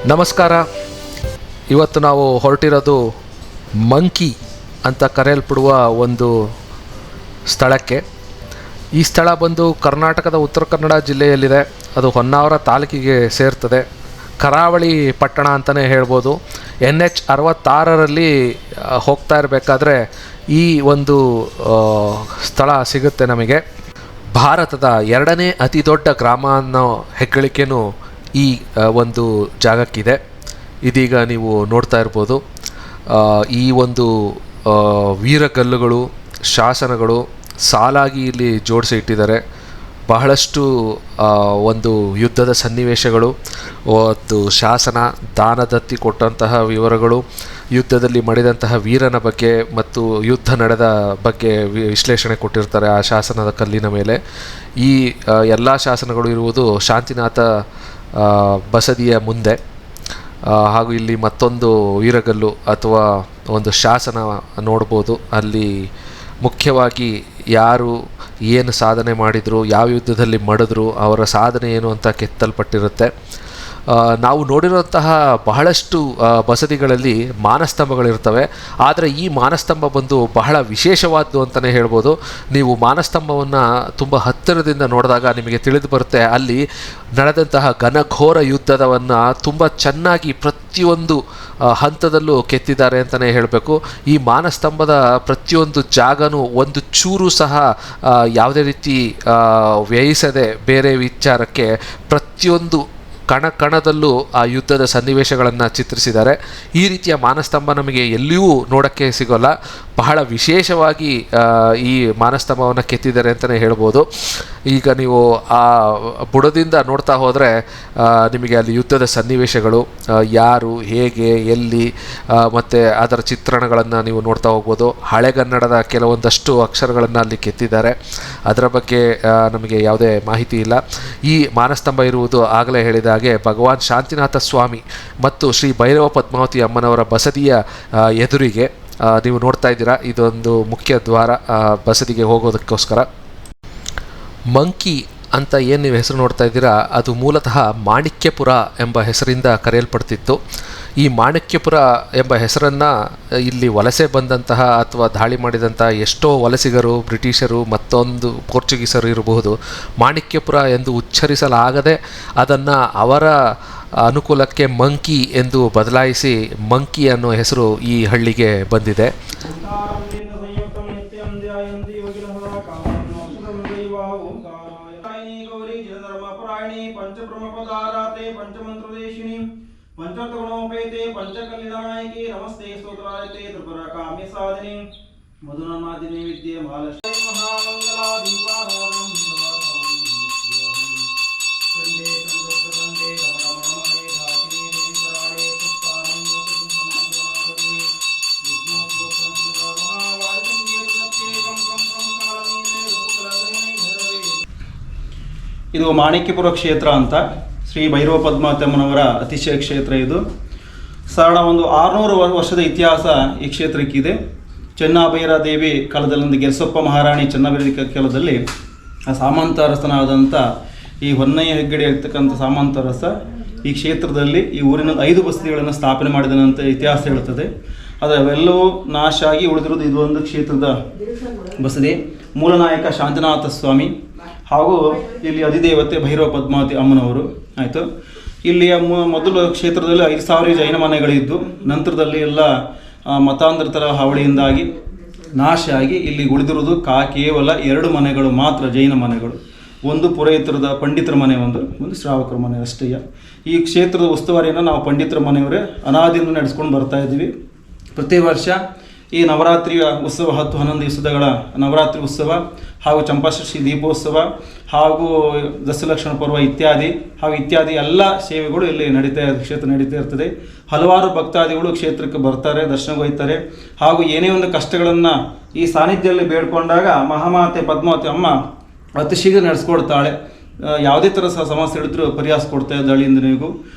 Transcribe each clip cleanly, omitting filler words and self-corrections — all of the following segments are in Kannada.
ನಮಸ್ಕಾರ. ಇವತ್ತು ನಾವು ಹೊರಟಿರೋದು ಮಂಕಿ ಅಂತ ಕರೆಯಲ್ಪಡುವ ಒಂದು ಸ್ಥಳಕ್ಕೆ. ಈ ಸ್ಥಳ ಬಂದು ಕರ್ನಾಟಕದ ಉತ್ತರ ಕನ್ನಡ ಜಿಲ್ಲೆಯಲ್ಲಿದೆ. ಅದು ಹೊನ್ನಾವರ ತಾಲೂಕಿಗೆ ಸೇರ್ತದೆ. ಕರಾವಳಿ ಪಟ್ಟಣ ಅಂತಲೇ ಹೇಳ್ಬೋದು. NH 66ರಲ್ಲಿ ಹೋಗ್ತಾ ಇರಬೇಕಾದ್ರೆ ಈ ಒಂದು ಸ್ಥಳ ಸಿಗುತ್ತೆ ನಮಗೆ. ಭಾರತದ 2ನೇ ಅತಿ ದೊಡ್ಡ ಗ್ರಾಮ ಅನ್ನೋ ಹೆಗ್ಗಳಿಕೆಯೂ ಈ ಒಂದು ಜಾಗಕ್ಕಿದೆ. ಇದೀಗ ನೀವು ನೋಡ್ತಾ ಇರ್ಬೋದು. ಈ ಒಂದು ವೀರಗಲ್ಲುಗಳು, ಶಾಸನಗಳು ಸಾಲಾಗಿ ಇಲ್ಲಿ ಜೋಡಿಸಿ ಇಟ್ಟಿದ್ದಾರೆ. ಬಹಳಷ್ಟು ಒಂದು ಯುದ್ಧದ ಸನ್ನಿವೇಶಗಳು, ಒಂದು ಶಾಸನ, ದಾನದತ್ತಿ ಕೊಟ್ಟಂತಹ ವಿವರಗಳು, ಯುದ್ಧದಲ್ಲಿ ಮಡಿದಂತಹ ವೀರನ ಬಗ್ಗೆ ಮತ್ತು ಯುದ್ಧ ನಡೆದ ಬಗ್ಗೆ ವಿಶ್ಲೇಷಣೆ ಕೊಟ್ಟಿರ್ತಾರೆ ಆ ಶಾಸನದ ಕಲ್ಲಿನ ಮೇಲೆ. ಈ ಎಲ್ಲ ಶಾಸನಗಳು ಇರುವುದು ಶಾಂತಿನಾಥ ಬಸದಿಯ ಮುಂದೆ. ಹಾಗೂ ಇಲ್ಲಿ ಮತ್ತೊಂದು ವೀರಗಲ್ಲು ಅಥವಾ ಒಂದು ಶಾಸನ ನೋಡ್ಬೋದು. ಅಲ್ಲಿ ಮುಖ್ಯವಾಗಿ ಯಾರು ಏನು ಸಾಧನೆ ಮಾಡಿದರು, ಯಾವ ಯುದ್ಧದಲ್ಲಿ ಮಡಿದ್ರು, ಅವರ ಸಾಧನೆ ಏನು ಅಂತ ಕೆತ್ತಲ್ಪಟ್ಟಿರುತ್ತೆ. ನಾವು ನೋಡಿರುವಂತಹ ಬಹಳಷ್ಟು ಬಸದಿಗಳಲ್ಲಿ ಮಾನಸ್ತಂಭಗಳಿರ್ತವೆ. ಆದರೆ ಈ ಮಾನಸ್ತಂಭ ಬಂದು ಬಹಳ ವಿಶೇಷವಾದ್ದು ಅಂತಲೇ ಹೇಳ್ಬೋದು. ನೀವು ಮಾನಸ್ತಂಭವನ್ನು ತುಂಬ ಹತ್ತಿರದಿಂದ ನೋಡಿದಾಗ ನಿಮಗೆ ತಿಳಿದು ಬರುತ್ತೆ, ಅಲ್ಲಿ ನಡೆದಂತಹ ಘನಘೋರ ಯುದ್ಧವನ್ನು ತುಂಬ ಚೆನ್ನಾಗಿ ಪ್ರತಿಯೊಂದು ಹಂತದಲ್ಲೂ ಕೆತ್ತಿದ್ದಾರೆ ಅಂತಲೇ ಹೇಳಬೇಕು. ಈ ಮಾನಸ್ತಂಭದ ಪ್ರತಿಯೊಂದು ಜಾಗನೂ ಒಂದು ಚೂರು ಸಹ ಯಾವುದೇ ರೀತಿ ವ್ಯಯಿಸದೆ ಬೇರೆ ವಿಚಾರಕ್ಕೆ ಪ್ರತಿಯೊಂದು ಕಣದಲ್ಲೂ ಆ ಯುದ್ಧದ ಸನ್ನಿವೇಶಗಳನ್ನು ಚಿತ್ರಿಸಿದ್ದಾರೆ. ಈ ರೀತಿಯ ಮಾನಸ್ತಂಭ ನಮಗೆ ಎಲ್ಲಿಯೂ ನೋಡೋಕ್ಕೆ ಸಿಗೋಲ್ಲ. ಬಹಳ ವಿಶೇಷವಾಗಿ ಈ ಮಾನಸ್ತಂಭವನ್ನು ಕೆತ್ತಿದ್ದಾರೆ ಅಂತಲೇ ಹೇಳ್ಬೋದು. ಈಗ ನೀವು ಆ ಬುಡದಿಂದ ನೋಡ್ತಾ ಹೋದರೆ ನಿಮಗೆ ಅಲ್ಲಿ ಯುದ್ಧದ ಸನ್ನಿವೇಶಗಳು, ಯಾರು, ಹೇಗೆ, ಎಲ್ಲಿ ಮತ್ತು ಅದರ ಚಿತ್ರಣಗಳನ್ನು ನೀವು ನೋಡ್ತಾ ಹೋಗ್ಬೋದು. ಹಳೆಗನ್ನಡದ ಕೆಲವೊಂದಷ್ಟು ಅಕ್ಷರಗಳನ್ನು ಅಲ್ಲಿ ಕೆತ್ತಿದ್ದಾರೆ. ಅದರ ಬಗ್ಗೆ ನಮಗೆ ಯಾವುದೇ ಮಾಹಿತಿ ಇಲ್ಲ. ಈ ಮಾನಸ್ತಂಭ ಇರುವುದು ಆಗಲೇ ಹೇಳಿದ ಹಾಗೆ ಭಗವಾನ್ ಶಾಂತಿನಾಥ ಸ್ವಾಮಿ ಮತ್ತು ಶ್ರೀ ಭೈರವ ಪದ್ಮಾವತಿ ಅಮ್ಮನವರ ಬಸದಿಯ ಎದುರಿಗೆ ನೀವು ನೋಡ್ತಾ ಇದ್ದೀರಾ. ಇದೊಂದು ಮುಖ್ಯ ದ್ವಾರ ಬಸದಿಗೆ ಹೋಗೋದಕ್ಕೋಸ್ಕರ. ಮಂಕಿ ಅಂತ ಏನು ನೀವು ಹೆಸರು ನೋಡ್ತಾ ಇದ್ದೀರಾ, ಅದು ಮೂಲತಃ ಮಾಣಿಕ್ಯಪುರ ಎಂಬ ಹೆಸರಿಂದ ಕರೆಯಲ್ಪಡ್ತಿತ್ತು. ಈ ಮಾಣಿಕ್ಯಪುರ ಎಂಬ ಹೆಸರನ್ನು ಇಲ್ಲಿ ವಲಸೆ ಬಂದಂತಹ ಅಥವಾ ದಾಳಿ ಮಾಡಿದಂತಹ ಎಷ್ಟೋ ವಲಸಿಗರು, ಬ್ರಿಟಿಷರು, ಮತ್ತೊಂದು ಪೋರ್ಚುಗೀಸರು ಇರಬಹುದು, ಮಾಣಿಕ್ಯಪುರ ಎಂದು ಉಚ್ಚರಿಸಲಾಗದೆ ಅದನ್ನು ಅವರ ಅನುಕೂಲಕ್ಕೆ ಮಂಕಿ ಎಂದು ಬದಲಾಯಿಸಿ ಮಂಕಿ ಅನ್ನೋ ಹೆಸರು ಈ ಹಳ್ಳಿಗೆ ಬಂದಿದೆ. पंचगुणोपेते पंचकल्याणायके नमस्ते स्तोत्रायते त्रिपुरा काम्य साधिनी मधुनामादिनी विद्ये महालक्ष्मी महामंगला दीपाराधनम चंडे चंडोप्रदंडे रमणमणे धाकिनी देवीकराणे सुप्तानं संसंगनागतिनी विष्णुस्वसंस्कृत महावायुसंगीतप्रत्येकं कालनीले रूपकलग्रहणे भैरवे. ಇದು ಮಾಣಿಕ್ಯಪುರ ಕ್ಷೇತ್ರ ಅಂತ ಶ್ರೀ ಭೈರವ ಪದ್ಮಾವತಿಯಮ್ಮನವರ ಅತಿಶಯ ಕ್ಷೇತ್ರ. ಇದು ಸಾಧಾರಣ ಒಂದು 600 ವರ್ಷದ ಇತಿಹಾಸ ಈ ಕ್ಷೇತ್ರಕ್ಕಿದೆ. ಚೆನ್ನಭೈರ ದೇವಿ ಕಾಲದಲ್ಲಿ, ಗೆರಸಪ್ಪ ಮಹಾರಾಣಿ ಚೆನ್ನಭೈರ ಕಾಲದಲ್ಲಿ ಆ ಸಾಮಂತರಸನಾದಂಥ ಈ ಹೊನ್ನಯ್ಯ ಹೆಗ್ಗಡೆ ಇರ್ತಕ್ಕಂಥ ಸಾಮಂತರಸ ಈ ಕ್ಷೇತ್ರದಲ್ಲಿ ಈ ಊರಿನ 5 ಬಸದಿಗಳನ್ನು ಸ್ಥಾಪನೆ ಮಾಡಿದನಂತ ಇತಿಹಾಸ ಹೇಳ್ತದೆ. ಆದರೆ ಅವೆಲ್ಲವೂ ನಾಶ ಆಗಿ ಉಳಿದಿರೋದು ಇದು ಒಂದು ಕ್ಷೇತ್ರದ ಬಸದಿ. ಮೂಲ ನಾಯಕ ಶಾಂತಿನಾಥ ಸ್ವಾಮಿ ಹಾಗೂ ಇಲ್ಲಿ ಅಧಿದೇವತೆ ಭೈರವ ಪದ್ಮಾವತಿ ಅಮ್ಮನವರು. ಆಯಿತು. ಇಲ್ಲಿಯ ಮೊದಲು ಕ್ಷೇತ್ರದಲ್ಲಿ 5,000 ಜೈನ ಮನೆಗಳಿದ್ದು, ನಂತರದಲ್ಲಿ ಎಲ್ಲ ಮತಾಂತರಿತರ ಹಾವಳಿಯಿಂದಾಗಿ ನಾಶ ಆಗಿ ಇಲ್ಲಿ ಉಳಿದಿರುವುದು ಕೇವಲ 2 ಮನೆಗಳು ಮಾತ್ರ, ಜೈನ ಮನೆಗಳು. ಒಂದು ಪುರೋಹಿತರದ ಪಂಡಿತರ ಮನೆ, ಒಂದು ಶ್ರಾವಕರ ಮನೆ ಅಷ್ಟೇ. ಈ ಕ್ಷೇತ್ರದ ಉಸ್ತುವಾರಿಯನ್ನು ನಾವು ಪಂಡಿತರ ಮನೆಯವರೇ ಅನಾದಿಯಿಂದ ನಡೆಸ್ಕೊಂಡು ಬರ್ತಾ ಇದ್ದೀವಿ. ಪ್ರತಿ ವರ್ಷ ಈ ನವರಾತ್ರಿಯ ಉತ್ಸವ 10-11 ದಿವಸಗಳ ನವರಾತ್ರಿ ಉತ್ಸವ ಹಾಗೂ ಚಂಪಾಷಷ್ಠಿ ದೀಪೋತ್ಸವ ಹಾಗೂ ದಶಲಕ್ಷಣ ಪರ್ವ ಇತ್ಯಾದಿ ಎಲ್ಲ ಸೇವೆಗಳು ಇಲ್ಲಿ ಕ್ಷೇತ್ರ ನಡೀತಾ ಇರ್ತದೆ. ಹಲವಾರು ಭಕ್ತಾದಿಗಳು ಕ್ಷೇತ್ರಕ್ಕೆ ಬರ್ತಾರೆ, ದರ್ಶನಕ್ಕೆ ಹೋಗ್ತಾರೆ. ಹಾಗೂ ಏನೇ ಒಂದು ಕಷ್ಟಗಳನ್ನು ಈ ಸಾನ್ನಿಧ್ಯದಲ್ಲಿ ಬೇಡ್ಕೊಂಡಾಗ ಮಹಾಮಾತೆ ಪದ್ಮಾವತಿ ಅಮ್ಮ ಅತಿ ಶೀಘ್ರ ನಡೆಸ್ಕೊಡ್ತಾಳೆ. ಯಾವುದೇ ಥರ ಸಮಸ್ಯೆ ಹಿಡಿದ್ರೂ ಪರಿಹಾರ ಕೊಡ್ತಾ ಇದ್ದಾಳೆ. ಇಂದಿನಿಗೂ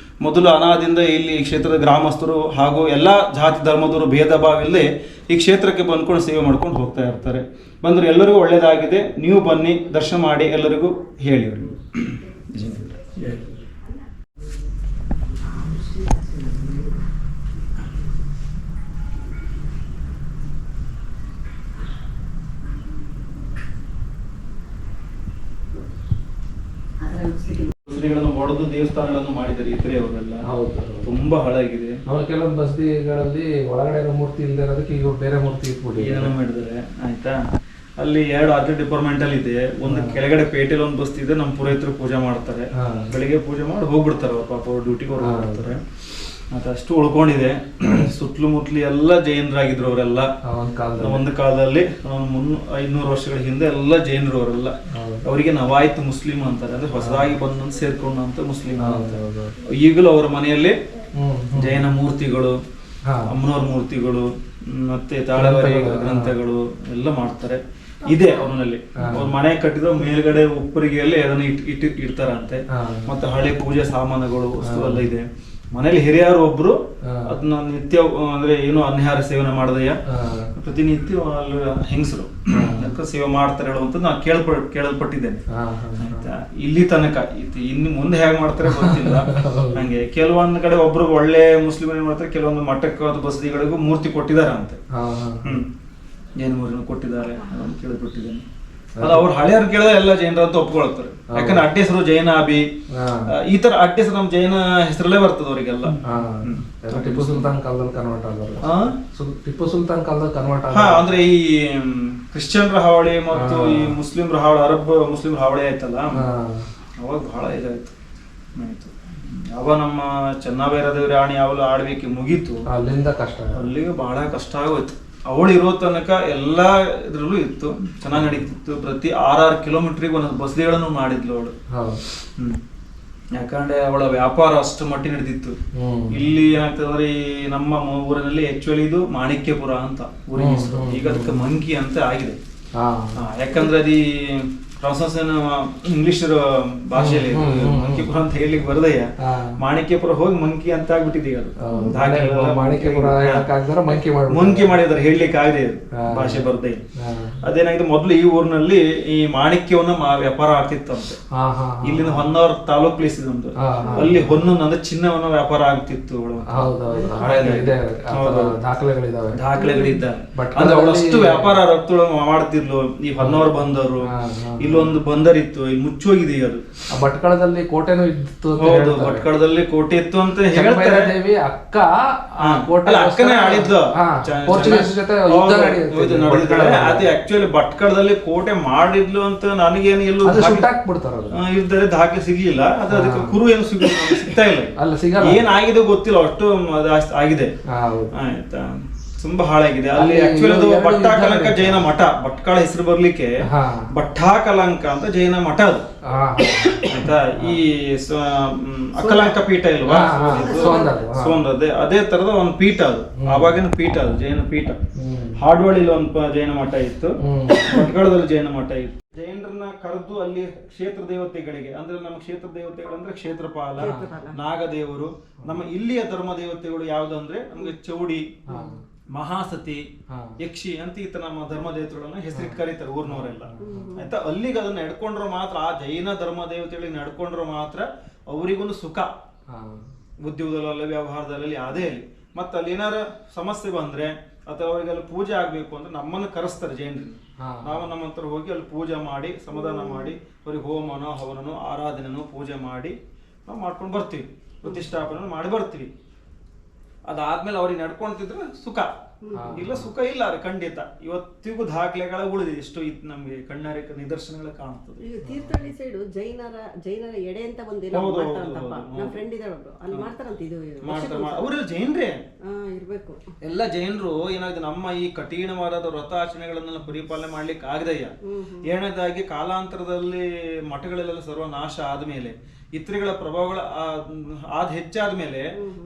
ಮೊದಲು ಅನಾದಿಂದ ಇಲ್ಲಿ ಕ್ಷೇತ್ರದ ಗ್ರಾಮಸ್ಥರು ಹಾಗೂ ಎಲ್ಲ ಜಾತಿ ಧರ್ಮದವರು ಭೇದ ಭಾವ ಇಲ್ಲದೆ ಈ ಕ್ಷೇತ್ರಕ್ಕೆ ಬಂದ್ಕೊಂಡು ಸೇವೆ ಮಾಡ್ಕೊಂಡು ಹೋಗ್ತಾ ಇರ್ತಾರೆ. ಬಂದರೆ ಎಲ್ಲರಿಗೂ ಒಳ್ಳೆಯದಾಗಿದೆ. ನೀವು ಬನ್ನಿ, ದರ್ಶನ ಮಾಡಿ, ಎಲ್ಲರಿಗೂ ಹೇಳಿ. ಒಡೆದು ದೇವಸ್ಥಾನಗಳನ್ನು ಮಾಡಿದ್ದಾರೆ ಇತರೆ ಅವರೆಲ್ಲ. ಹೌದು, ತುಂಬಾ ಹಳಾಗಿದೆ. ಅವ್ರ ಕೆಲವೊಂದು ಬಸದಿಗಳಲ್ಲಿ ಒಳಗಡೆ ಮೂರ್ತಿ ಇಲ್ಲದೆ ಇರೋದಕ್ಕೆ ಈಗ ಬೇರೆ ಮೂರ್ತಿ ಇಟ್ಬಿಟ್ಟು ಏನೋ ಮಾಡಿದ್ದಾರೆ ಆಯ್ತಾ. ಅಲ್ಲಿ 2 ಆರ್ಟ್ ಡಿಪಾರ್ಟ್ಮೆಂಟಲ್ ಇದೆ. ಒಂದು ಕೆಳಗಡೆ ಪೇಟೆಲ್ ಒಂದು ಬಸ್ತಿ ಇದೆ, ನಮ್ಮ ಪುರೋಹಿತರು ಪೂಜೆ ಮಾಡ್ತಾರೆ. ಬೆಳಿಗ್ಗೆ ಪೂಜೆ ಮಾಡಿ ಹೋಗ್ಬಿಡ್ತಾರೆ ಅವ್ರು, ಪಾಪ ಅವ್ರು ಡ್ಯೂಟಿಗೆ ಹೋಗ್ಬಿಡ್ತಾರೆ. ಮತ್ತೆ ಅಷ್ಟು ಉಳ್ಕೊಂಡಿದೆ. ಸುತ್ತಲೂ ಮುತ್ತಲು ಎಲ್ಲ ಜೈನರಾಗಿದ್ರು ಅವರೆಲ್ಲ ಒಂದು ಕಾಲದಲ್ಲಿ. 500 ವರ್ಷಗಳ ಹಿಂದೆ ಎಲ್ಲ ಜೈನರು ಅವರೆಲ್ಲ. ಅವರಿಗೆ ನವಾಯಿತ್ ಮುಸ್ಲಿಂ ಅಂತಾರೆ, ಅಂದ್ರೆ ಹೊಸದಾಗಿ ಬಂದು ಸೇರ್ಕೊಂಡಂತ ಮುಸ್ಲಿಂ ಅಂತಾರೆ. ಈಗಲೂ ಅವರ ಮನೆಯಲ್ಲಿ ಜೈನ ಮೂರ್ತಿಗಳು, ಅಮ್ಮನವ್ರ ಮೂರ್ತಿಗಳು, ಮತ್ತೆ ತಾಳವಾರಿ ಗ್ರಂಥಗಳು ಎಲ್ಲ ಮಾಡ್ತಾರೆ. ಇದೆ ಅವನಲ್ಲಿ. ಅವ್ರ ಮನೆ ಕಟ್ಟಿದ್ರೆ ಮೇಲ್ಗಡೆ ಉಪ್ಪರಿಗೆಯಲ್ಲಿ ಅದನ್ನ ಇಡ್ತಾರಂತೆ. ಮತ್ತೆ ಹಳೆ ಪೂಜೆ ಸಾಮಾನುಗಳು ವಸ್ತು ಎಲ್ಲ ಇದೆ ಮನೇಲಿ. ಹಿರಿಯರು ಒಬ್ರು ಅದನ್ನ ನಿತ್ಯ ಅಂದ್ರೆ ಏನು ಅನ್ಯಾರ ಸೇವನೆ ಮಾಡದಯ್ಯ ಪ್ರತಿನಿತ್ಯ ಅಲ್ಲಿ ಹೆಂಗಸರು ಸೇವೆ ಮಾಡ್ತಾರೆ ಹೇಳುವಂತ ನಾನು ಕೇಳಲ್ಪಟ್ಟಿದ್ದೇನೆ. ಆಯ್ತಾ, ಇಲ್ಲಿ ತನಕ ಇನ್ನು ಮುಂದೆ ಹೇಗೆ ಮಾಡ್ತಾರೆ ಗೊತ್ತಿಲ್ಲ. ಹಂಗೆ ಕೆಲವೊಂದು ಕಡೆ ಒಬ್ರು ಒಳ್ಳೆ ಮುಸ್ಲಿಂ ಏನ್ ಮಾಡ್ತಾರೆ, ಕೆಲವೊಂದು ಮಠಕ್ಕೆ ಬಸದಿಗಳಿಗೂ ಮೂರ್ತಿ ಕೊಟ್ಟಿದ್ದಾರೆ ಅಂತೆ. ಜೈನ ಮೂರ್ತಿ ಕೊಟ್ಟಿದ್ದಾರೆ ಅದನ್ನು ಕೇಳಲ್ಪಟ್ಟಿದ್ದೇನೆ. ಅದು ಅವ್ರು ಹಳೆಯವ್ರು ಕೇಳಿದ್ರೆ ಎಲ್ಲ ಜೈನರ ಅಂತ ಒಪ್ಕೊಳ್ತಾರೆ. ಯಾಕಂದ್ರೆ ಅಡ್ಡ ಹೆಸರು ಜೈನ ಅಭಿ, ಈ ತರ ಅಡ್ಡ ಹೆಸರು ನಮ್ಮ ಜೈನ ಹೆಸರಲ್ಲೇ ಬರ್ತದೆ ಅವರಿಗೆಲ್ಲ. ಟಿಪ್ಪು ಸುಲ್ತಾನ್ ಕಾಲದಲ್ಲಿ ಕನ್ವರ್ಟ್ ಆಗೋದು. ಟಿಪ್ಪು ಸುಲ್ತಾನ್ ಕಾಲದಲ್ಲಿ ಕನ್ವರ್ಟ್ ಆಗ ಅಂದ್ರೆ ಈ ಕ್ರಿಶ್ಚಿಯನ್ರ ಹಾವಳಿ ಮತ್ತು ಈ ಮುಸ್ಲಿಮ್ರ ಹಾವಳಿ, ಅರಬ್ ಮುಸ್ಲಿಮ್ರ ಹಾವಳಿ ಆಯ್ತಲ್ಲ, ಅವಾಗ ಬಹಳ ಇದಾಯ್ತು. ಯಾವ ನಮ್ಮ ಚೆನ್ನಭೈರದೇವಿ ರಾಣಿ ಯಾವಲ್ಲ ಆಳ್ವಿಕೆ ಮುಗೀತು, ಅಲ್ಲಿಂದ ಕಷ್ಟ, ಅಲ್ಲಿಗೆ ಬಹಳ ಕಷ್ಟ ಆಗೋಯ್ತು. ಅವಳು ಇರೋ ತನಕ ಎಲ್ಲಾ ಇದ್ರಲ್ಲೂ ಇತ್ತು, ಚೆನ್ನಾಗಿ ನಡೀತಿತ್ತು. ಪ್ರತಿ 6 ಕಿಲೋಮೀಟರ್ಗೆ ಒಂದೊಂದು ಬಸ್ದಿಗಳನ್ನು ಮಾಡಿದ್ಲು ಅವಳು. ಯಾಕಂದ್ರೆ ಅವಳ ವ್ಯಾಪಾರ ಅಷ್ಟು ಮಟ್ಟಿ ನಡೆದಿತ್ತು. ಇಲ್ಲಿ ಏನಾಗ್ತದಂದ್ರೆ ಈ ನಮ್ಮ ಊರಿನಲ್ಲಿ ಆಕ್ಚುಲಿ ಇದು ಮಾಣಿಕ್ಯಪುರ ಅಂತ ಊರಿನ ಹೆಸರು. ಈಗ ಅದಕ್ಕೆ ಮಂಕಿ ಅಂತ ಆಗಿದೆ. ಯಾಕಂದ್ರೆ ಅದು ಟ್ರಾನ್ಸ್ಲೇಷನ್ ಇಂಗ್ಲಿಷ್ ಭಾಷೆಯಲ್ಲಿ ಮಂಕಿಪುರ ಅಂತ ಹೇಳಿಕ್ ಬರದಯ್ಯ, ಮಾಣಿಕ್ಯಪುರ ಹೋಗಿ ಮಂಕಿ ಅಂತ ಆಗ್ಬಿಟ್ಟಿದೆ. ಮಂಕಿ ಮಾಡಿದಾರೆ, ಹೇಳಲಿಕ್ಕೆ ಆಗದೆ ಭಾಷೆ ಬರ್ದೆ. ಅದೇನಾಗಿದೆ, ಮೊದ್ಲು ಈ ಊರಿನಲ್ಲಿ ಈ ಮಾಣಿಕ್ಯವನ್ನ ವ್ಯಾಪಾರ ಆಗ್ತಿತ್ತಂತೆ. ಇಲ್ಲಿಂದ ಹೊನ್ನಾವರ ತಾಲೂಕ್ ಪ್ಲೇಸ್ ಇದೆ ಒಂದು, ಅಲ್ಲಿ ಹೊನ್ನ ಅಂದ್ರೆ ಚಿನ್ನವನ್ನ ವ್ಯಾಪಾರ ಆಗ್ತಿತ್ತು. ದಾಖಲೆಗಳಿದ್ದಾವೆ. ಅಂದ್ರೆ ಅವಳಷ್ಟು ವ್ಯಾಪಾರ ರಫ್ತು ಮಾಡ್ತಿರ್ಲು. ಈ ಹೊನ್ನಾವರ ಬಂದವರು, ಇಲ್ಲೊಂದು ಬಂದರ್ ಇತ್ತು, ಇಲ್ಲಿ ಮುಚ್ಚೋಗಿದೆ ಅದು. ಭಟ್ಕಳದಲ್ಲಿ ಕೋಟೆನೂ ಇತ್ತು. ಹೌದು, ಭಟ್ಕಳದಲ್ಲಿ ಕೋಟೆ ಇತ್ತು ಅಂತ ಹೇಳ್ತಾರೆ. ಅಕ್ಕ ಅಕ್ಕನೇ ಆಳಿದ್ದು ಅದೇ. ಆಕ್ಚುಲಿ ಭಟ್ಕಳದಲ್ಲಿ ಕೋಟೆ ಮಾಡಿದ್ಲು ಅಂತ ನನಗೇನು ಎಲ್ಲೂ ಇರ್ತಾರೆ ದಾಖಲೆ ಸಿಗ್ಲಿಲ್ಲ. ಅದು ಅದಕ್ಕೆ ಕುರು ಏನು ಸಿಗ್ತಾ ಇಲ್ಲ, ಏನಾಗಿದೆ ಗೊತ್ತಿಲ್ಲ, ಅಷ್ಟು ಆಗಿದೆ. ಆಯ್ತಾ, ತುಂಬಾ ಹಾಳಾಗಿದೆ. ಅಲ್ಲಿ ಆಕ್ಚುಲಿ ಅದು ಭಟ್ಟಾಕಲಂಕ ಜೈನ ಮಠ. ಭಟ್ಕಳ ಹೆಸರು ಬರ್ಲಿಕ್ಕೆ ಭಟ್ಟಾಕಲಂಕ ಅಂತ ಜೈನ ಮಠ ಅದು. ಆಯ್ತಾ, ಈ ಅಕಲಂಕ ಪೀಠ ಇಲ್ವಾ, ಅದೇ ತರದ ಒಂದು ಪೀಠ ಅದು. ಆವಾಗಿನ ಪೀಠ ಅದು, ಜೈನ ಪೀಠ. ಹಾಡ್ವಳ್ಳಿಲಿ ಒಂದು ಜೈನ ಮಠ ಇತ್ತು, ಭಟ್ಕಳದಲ್ಲಿ ಜೈನ ಮಠ ಇತ್ತು. ಜೈನರನ್ನ ಕರೆದು ಅಲ್ಲಿ ಕ್ಷೇತ್ರ ದೇವತೆಗಳಿಗೆ, ಅಂದ್ರೆ ನಮ್ಮ ಕ್ಷೇತ್ರ ದೇವತೆಗಳಂದ್ರೆ ಕ್ಷೇತ್ರಪಾಲ, ನಾಗದೇವರು. ನಮ್ಮ ಇಲ್ಲಿಯ ಧರ್ಮ ದೇವತೆಗಳು ಯಾವ್ದಂದ್ರೆ ನಮ್ಗೆ ಚೌಡಿ, ಮಹಾಸತಿ, ಯಕ್ಷಿ ಅಂತ ಈತ ನಮ್ಮ ಧರ್ಮ ದೇವತೆಗಳನ್ನ ಹೆಸರಿಟ್ಟು ಕರೀತಾರೆ ಊರ್ನವರೆಲ್ಲ. ಆಯ್ತಾ, ಅಲ್ಲಿಗೆ ಅದನ್ನ ನಡ್ಕೊಂಡ್ರು ಮಾತ್ರ, ಆ ಜೈನ ಧರ್ಮ ದೇವತೆಗಳಿಗೆ ನಡ್ಕೊಂಡ್ರು ಮಾತ್ರ ಅವರಿಗೊಂದು ಸುಖ, ಉದ್ಯೋಗದಲ್ಲಿ, ವ್ಯವಹಾರದಲ್ಲಿ, ಯಾವುದೇ ಅಲ್ಲಿ. ಮತ್ತೆ ಅಲ್ಲಿ ಏನಾರ ಸಮಸ್ಯೆ ಬಂದ್ರೆ ಅಥವಾ ಅವರಿಗೆಲ್ಲ ಪೂಜೆ ಆಗ್ಬೇಕು ಅಂದ್ರೆ ನಮ್ಮನ್ನು ಕರೆಸ್ತಾರೆ ಜೈನರು. ನಾವು ನಮ್ಮ ಹತ್ರ ಹೋಗಿ ಅಲ್ಲಿ ಪೂಜೆ ಮಾಡಿ ಸಮಾಧಾನ ಮಾಡಿ ಅವ್ರಿಗೆ ಹೋಮನೋ ಹವನನೋ ಆರಾಧನೆನೋ ಪೂಜೆ ಮಾಡಿ ನಾವು ಮಾಡ್ಕೊಂಡು ಬರ್ತೀವಿ, ಪ್ರತಿಷ್ಠಾಪನೆ ಮಾಡಿ ಬರ್ತೀವಿ. ಅದಾದ್ಮೇಲೆ ಅವ್ರಿಗೆ ನಡ್ಕೊಂತಿದ್ರೆ ಸುಖ, ಇಲ್ಲ ಸುಖ ಇಲ್ಲ ಅದು ಖಂಡಿತ. ಇವತ್ತಿಗೂ ದಾಖಲೆಗಳ ಉಳಿದಿದೆ, ಎಷ್ಟು ನಮ್ಗೆ ಕಣ್ಣಾರೆ ನಿದರ್ಶನಗಳ ಕಾಣ್ತದೆ. ತೀರ್ಥಹಳ್ಳಿ ಸೈಡ್ ಜೈನರ ಎಡೆ ಅಂತ ಒಂದಿಲ್ಲ ಮಾಡ್ತಾರಂತಪ್ಪ. ನಮ್ಮ ಫ್ರೆಂಡ್ ಇದಾಳೆ ಒಬ್ರು, ಅಲ್ಲಿ ಮಾಡ್ತಾರಂತ. ಇದು ಅವರೆಲ್ಲ ಜೈನ್ರೇ ಇರ್ಬೇಕು. ಎಲ್ಲ ಜೈನರು ಏನಾಗಿದೆ, ನಮ್ಮ ಈ ಕಠಿಣವಾದ ವ್ರತಾಚರಣೆಗಳನ್ನೆಲ್ಲ ಪರಿಪಾಲನೆ ಮಾಡ್ಲಿಕ್ಕೆ ಆಗದಯ್ಯ. ಏಳನೇದಾಗಿ ಕಾಲಾಂತರದಲ್ಲಿ ಮಠಗಳೆಲ್ಲ ಸರ್ವನಾಶ ಆದ್ಮೇಲೆ, ಇತರೆಗಳ ಪ್ರಭಾವಗಳ ಹೆಚ್ಚಾದ ಮೇಲೆ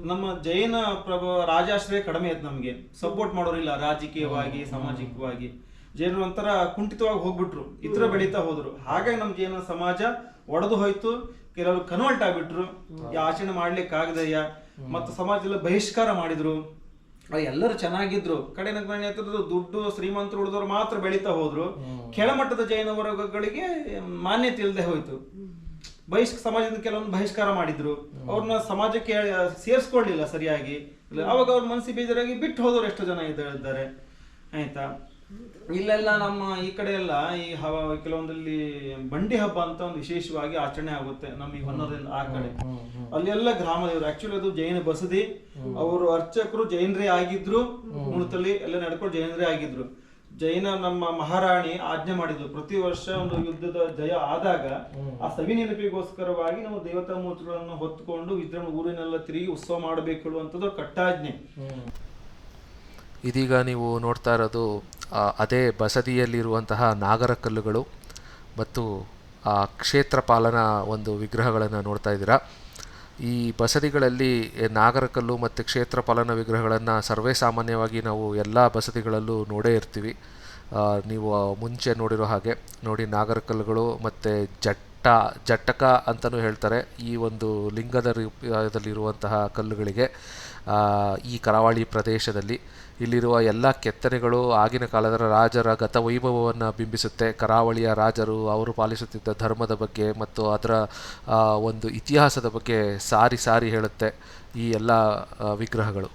ನಮ್ಮ ಜೈನ ರಾಜಾಶ್ರಯ ಕಡಿಮೆ ಆಯ್ತು. ನಮ್ಗೆ ಸಪೋರ್ಟ್ ಮಾಡೋರಿಲ್ಲ ರಾಜಕೀಯವಾಗಿ, ಸಾಮಾಜಿಕವಾಗಿ. ಜೈನರು ಒಂಥರ ಕುಂಠಿತವಾಗಿ ಹೋಗ್ಬಿಟ್ರು, ಇತರ ಬೆಳೀತಾ ಹೋದ್ರು. ಹಾಗಾಗಿ ನಮ್ಮ ಜೈನ ಸಮಾಜ ಒಡೆದು ಹೋಯ್ತು. ಕೆಲವರು ಕನ್ವರ್ಟ್ ಆಗ್ಬಿಟ್ರು, ಆಚರಣೆ ಮಾಡ್ಲಿಕ್ಕೆ ಆಗದಯ್ಯ. ಮತ್ತು ಸಮಾಜದಲ್ಲಿ ಬಹಿಷ್ಕಾರ ಮಾಡಿದ್ರು. ಎಲ್ಲರೂ ಚೆನ್ನಾಗಿದ್ರು, ಕಡೆ ದುಡ್ಡು ಶ್ರೀಮಂತರು ಉಳಿದವರು ಮಾತ್ರ ಬೆಳೀತಾ ಹೋದ್ರು. ಕೆಳಮಟ್ಟದ ಜೈನ ವರ್ಗಗಳಿಗೆ ಮಾನ್ಯತೆ ಇಲ್ಲದೆ ಹೋಯ್ತು. ಸಮಾಜದಿಂದ ಕೆಲವೊಂದು ಬಹಿಷ್ಕಾರ ಮಾಡಿದ್ರು, ಅವ್ರನ್ನ ಸಮಾಜಕ್ಕೆ ಸೇರಿಸ್ಕೊಳ್ಳಿಲ್ಲ ಸರಿಯಾಗಿ. ಅವಾಗ ಅವ್ರ ಮನಸ್ಸಿ ಬೇಜಾರಾಗಿ ಬಿಟ್ಟು ಹೋದವ್ರು ಎಷ್ಟೋ ಜನ ಇದ್ದಾರೆ. ಆಯ್ತಾ, ಇಲ್ಲೆಲ್ಲ ನಮ್ಮ ಈ ಕಡೆ ಎಲ್ಲ ಈ ಕೆಲವೊಂದಲ್ಲಿ ಬಂಡಿ ಹಬ್ಬ ಅಂತ ಒಂದು ವಿಶೇಷವಾಗಿ ಆಚರಣೆ ಆಗುತ್ತೆ ನಮ್ಮ ಈ ಹೊನ್ನೂರಿಂದ ಆ ಕಡೆ. ಅಲ್ಲೆಲ್ಲ ಗ್ರಾಮ ದೇವರು, ಆಕ್ಚುಲಿ ಅದು ಜೈನ ಬಸದಿ, ಅವರು ಅರ್ಚಕರು ಜೈನರೇ ಆಗಿದ್ರು, ಮುಳುತಲ್ಲಿ ಎಲ್ಲ ನಡ್ಕೊಂಡು ಜೈನರೇ ಆಗಿದ್ರು. ಜೈನ ನಮ್ಮ ಮಹಾರಾಣಿ ಆಜ್ಞೆ ಮಾಡಿದ್ರು, ಪ್ರತಿ ವರ್ಷ ಒಂದು ಯುದ್ಧದ ಜಯ ಆದಾಗ ಆ ಸವಿ ನೆನಪಿಗೋಸ್ಕರವಾಗಿ ನಾವು ದೇವತಾ ಮೂರ್ತಿಗಳನ್ನು ಹೊತ್ತುಕೊಂಡು ವಿಜೃಂಭಣೆ ಊರಿನೆಲ್ಲ ತಿರುಗಿ ಉತ್ಸವ ಮಾಡಬೇಕು ಹೇಳುವಂಥದ್ದು ಕಟ್ಟಾಜ್ಞೆ. ಇದೀಗ ನೀವು ನೋಡ್ತಾ ಇರೋದು ಅದೇ ಬಸದಿಯಲ್ಲಿರುವಂತಹ ನಾಗರ ಕಲ್ಲುಗಳು ಮತ್ತು ಆ ಕ್ಷೇತ್ರ ಪಾಲನ ಒಂದು ವಿಗ್ರಹಗಳನ್ನು ನೋಡ್ತಾ ಇದ್ದೀರಾ. ಈ ಬಸದಿಗಳಲ್ಲಿ ನಾಗರಕಲ್ಲು ಮತ್ತು ಕ್ಷೇತ್ರ ಪಾಲನ ವಿಗ್ರಹಗಳನ್ನು ಸರ್ವೇ ಸಾಮಾನ್ಯವಾಗಿ ನಾವು ಎಲ್ಲ ಬಸದಿಗಳಲ್ಲೂ ನೋಡೇ ಇರ್ತೀವಿ. ನೀವು ಮುಂಚೆ ನೋಡಿರೋ ಹಾಗೆ ನೋಡಿ, ನಾಗರಕಲ್ಲುಗಳು ಮತ್ತು ಜಟ್ಟಕ ಅಂತಲೂ ಹೇಳ್ತಾರೆ ಈ ಒಂದು ಲಿಂಗದ ರೂಪದಲ್ಲಿರುವಂತಹ ಕಲ್ಲುಗಳಿಗೆ. ಈ ಕರಾವಳಿ ಪ್ರದೇಶದಲ್ಲಿ ಇಲ್ಲಿರುವ ಎಲ್ಲ ಕೆತ್ತನೆಗಳು ಆಗಿನ ಕಾಲದ ರಾಜರ ಗತವೈಭವವನ್ನು ಬಿಂಬಿಸುತ್ತೆ. ಕರಾವಳಿಯ ರಾಜರು ಅವರು ಪಾಲಿಸುತ್ತಿದ್ದ ಧರ್ಮದ ಬಗ್ಗೆ ಮತ್ತು ಅದರ ಒಂದು ಇತಿಹಾಸದ ಬಗ್ಗೆ ಸಾರಿ ಹೇಳುತ್ತೆ ಈ ಎಲ್ಲ ವಿಗ್ರಹಗಳು.